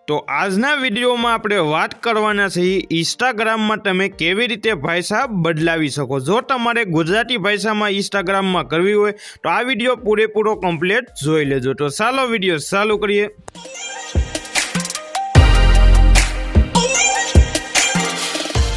तो आजना विडियो में आपणे वात करवाना छे इंस्टाग्राम में तमे केवी रीते भाषा बदलावी सको। जो तमारे गुजराती भाषा में इंस्टाग्राम में करवी होय तो आ विडियो पूरेपूरो कम्प्लीट जोई लेजो। तो चालो विडियो चालू करिए।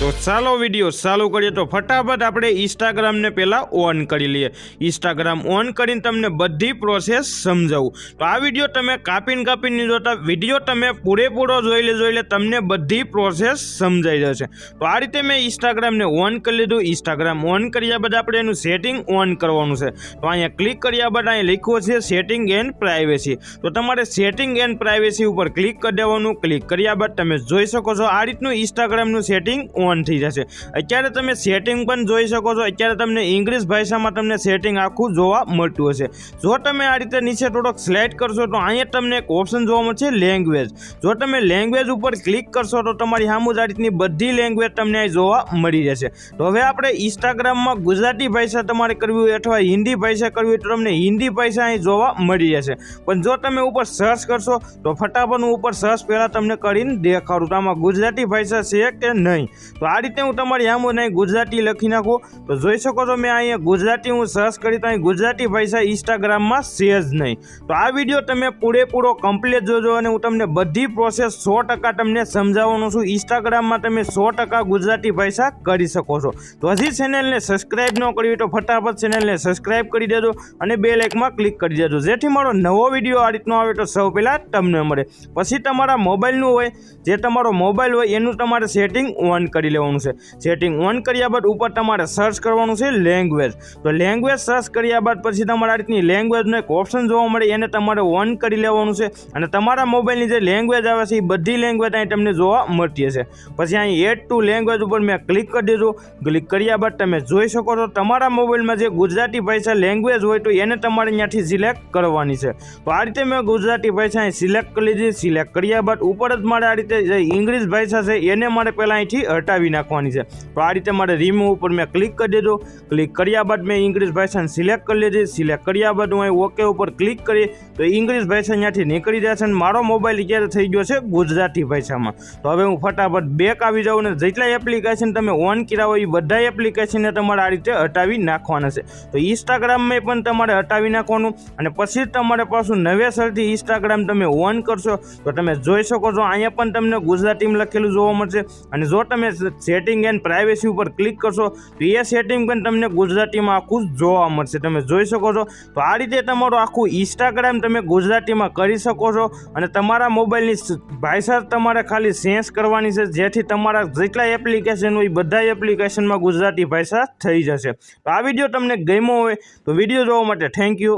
तो चालो विडियो चालू करिए। तो फटाफट आपणे इंस्टाग्राम ने पहला ऑन करी लीए। इंस्टाग्राम ऑन करीने तमने बधी प्रोसेस समजावुं। तो आ विडियो तमे कापीने नहीं जोता, विडियो तमे पूरेपूरो जोई ले तमने बधी प्रोसेस समजाई जशे। तो आ रीते मैं इंस्टाग्राम ने ऑन करी लीधुं। इंस्टाग्राम ऑन कर्या बाद आपणे एनुं सेटिंग ऑन करवानुं छे। तो अहींया क्लिक कर्या बाद अहीं लख्युं छे सेटिंग एंड प्राइवेसी। तो तमारे सेटिंग एंड प्राइवेसी उपर क्लिक करी देवानुं। क्लिक कर्या बाद तमे जोई शको छो आ रीतनुं इंस्टाग्रामनुं सेटिंग ऑन थी जशे। अत्यारे तमे सेटिंग पण जोई शको छो। अत्यारे तमने इंग्लिश भाषामां तमने सेटिंग आखुं जोवा मळतुं हशे। जो तमे आ रीते नीचे थोड़ोक स्लाइड करशो तो अहींया तमने एक ऑप्शन जोवा मळशे लेंग्वेज। जो तमे लेंग्वेज उपर क्लिक करशो तो तमारी सामे ज आ रीतनी बधी लेंग्वेज तमने અહીં જોવા મળી જશે। તો હવે આપણે ઇન્સ્ટાગ્રામમાં ગુજરાતી ભાષા તમારે કરવી હોય અથવા હિન્દી ભાષા કરવી હોય તો તમને હિન્દી ભાષા અહીં જોવા મળી જશે। પણ જો તમે ઉપર સર્ચ કરશો તો ફટાફટ હું ઉપર સર્ચ પહેલા તમને કરીને દેખાડું તો આમાં ગુજરાતી ભાષા છે કે નહીં। તો આ રીતે હું તમારી સામે અહીં ગુજરાતી લખી નાખું તો જોઈ શકો છો મેં અહીંયા ગુજરાતી હું સર્ચ કરી તો અહીં ગુજરાતી ભાષા ઇન્સ્ટાગ્રામમાં છે જ નહીં। તો આ વિડીયો તમે પૂરેપૂરો કમ્પ્લીટ જોજો અને હું તમને બધી પ્રોસેસ 100% તમને સમજાવવાનો છું। ઇન્સ્ટાગ્રામમાં તમે 100% गुजराती भाषा करी सको छो। तो हजी चेनल ने सब्सक्राइब न करी तो फटाफट चेनल ने सब्सक्राइब करी देजो और बेल आइकन में क्लिक करी देजो जेथी मारो नवो विडियो आ रीतनो आवे तो सौ पहला तमने मळे। पछी तमारा मोबाइलनुं होय जे तमारो मोबाइल होय एनुं तमारे सेटिंग ऑन करी लेवानुं छे। सेटिंग ऑन कर्या बाद उपर तमारे सर्च करवानुं छे लैंग्वेज। तो लैंग्वेज सर्च कर्या बाद पछी तमारे आ रीतनी लैंग्वेजनो एक ऑप्शन जोवा मळे एने तमारे ऑन करी लेवानुं छे अने तमारा मोबाइलनी जे लैंग्वेज आवे छे ए बधी लैंग्वेज અહીં તમને જોવા મળતી હશે। પછી અહીં એડ ટુ લેંગ્વેજ ઉપર મેં ક્લિક કરી દીધું। ક્લિક કર્યા બાદ તમે જોઈ શકો છો તમારા મોબાઈલમાં જે ગુજરાતી ભાષા લેંગ્વેજ હોય તો એને તમારે અહીંયાથી સિલેક્ટ કરવાની છે। તો આ રીતે મેં ગુજરાતી ભાષા અહીં સિલેક્ટ કરી લીધી। સિલેક્ટ કર્યા બાદ ઉપર જ મારે આ રીતે જે ઇંગ્લિશ ભાષા છે એને મારે પહેલાં અહીંથી હટાવી નાખવાની છે। તો આ રીતે મારે રિમૂવ ઉપર મેં ક્લિક કરી દીધું। ક્લિક કર્યા બાદ મેં ઇંગ્લિશ ભાષાને સિલેક્ટ કરી લીધી। સિલેક્ટ કર્યા બાદ હું અહીં ઓકે ઉપર ક્લિક કરી તો ઇંગ્લિશ ભાષા અહીંયાથી નીકળી જશે અને મારો મોબાઈલ અત્યારે થઈ ગયો છે ગુજરાતી ભાષામાં। તો હવે હું ફટાફટ બેક આવી જાઉં ને જેટલા એપ્લિકેશન તમે ઓન કર્યા હોય એ બધા એપ્લિકેશનને તમારે આ રીતે હટાવી નાખવાના છે। તો ઇન્સ્ટાગ્રામમાં પણ તમારે હટાવી નાખવાનું અને પછી તમારે પાછું નવેસરથી ઇન્સ્ટાગ્રામ તમે ઓન કરશો તો તમે જોઈ શકો છો અહીંયા પણ તમને ગુજરાતીમાં લખેલું જોવા મળશે અને જો તમે સેટિંગ એન્ડ પ્રાઇવેસી ઉપર ક્લિક કરશો તો એ સેટિંગ પણ તમને ગુજરાતીમાં આખું જોવા મળશે। તમે જોઈ શકો છો। તો આ રીતે તમારું આખું ઇન્સ્ટાગ્રામ તમે ગુજરાતીમાં કરી શકો છો અને તમારા મોબાઈલની ભાષા તમારે ખાલી ચેન્જ કરવાની છે જેથી તમારા જેટલા એપ્લિકેશન હોય બધા એપ્લિકેશનમાં ગુજરાતી ભાષા થઈ જશે। તો આ વિડીયો તમને ગમ્યો હોય તો વિડીયો જોવા માટે થેન્ક યુ।